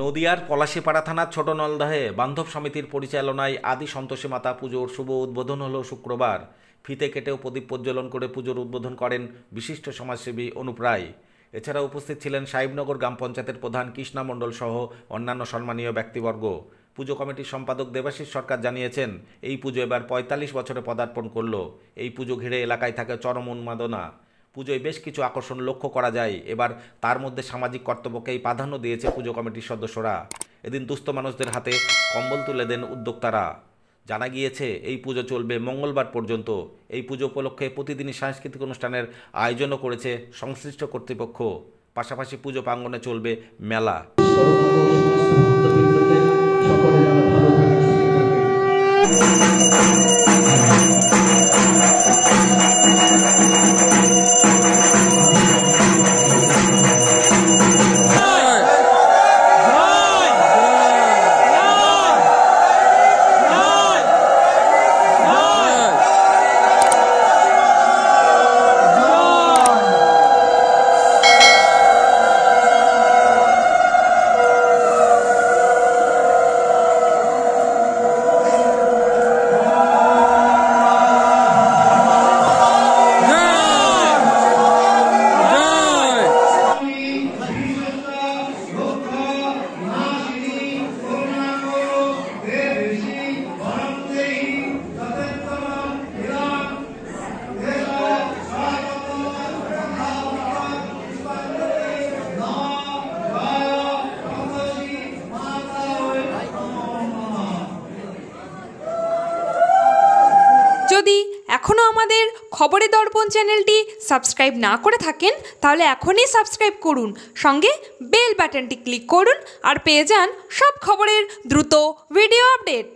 নদিয়ার পলাশীপাড়া থানার ছোট নলদহে বান্ধব সমিতির পরিচালনায় আদি সন্তোষী মাতা পুজোর শুভ উদ্বোধন হলো শুক্রবার। ফিতে কেটেও প্রদীপ প্রজ্বলন করে পুজোর উদ্বোধন করেন বিশিষ্ট সমাজসেবী অনুপ রায়। এছাড়া উপস্থিত ছিলেন সাহেবনগর গ্রাম পঞ্চায়েতের প্রধান কৃষ্ণা মণ্ডল সহ অন্যান্য সম্মানীয় ব্যক্তিবর্গ। পুজো কমিটির সম্পাদক দেবাশিস সরকার জানিয়েছেন, এই পুজো এবার ৪৫ বছরে পদার্পণ করল। এই পুজো ঘিরে এলাকায় থাকে চরম উন্মাদনা। পুজোয় বেশ কিছু আকর্ষণ লক্ষ্য করা যায়। এবার তার মধ্যে সামাজিক কর্তব্যকেই প্রাধান্য দিয়েছে পুজো কমিটির সদস্যরা। এদিন দুস্থ মানুষদের হাতে কম্বল তুলে দেন উদ্যোক্তারা। জানা গিয়েছে, এই পুজো চলবে মঙ্গলবার পর্যন্ত। এই পুজো উপলক্ষে প্রতিদিনই সাংস্কৃতিক অনুষ্ঠানের আয়োজনও করেছে সংশ্লিষ্ট কর্তৃপক্ষ। পাশাপাশি পুজো প্রাঙ্গণে চলবে মেলা। যদি এখনও আমাদের খবরের দর্পণ চ্যানেলটি সাবস্ক্রাইব না করে থাকেন, তাহলে এখনই সাবস্ক্রাইব করুন, সঙ্গে বেল বাটনটি ক্লিক করুন আর পেয়ে যান সব খবরের দ্রুত ভিডিও আপডেট।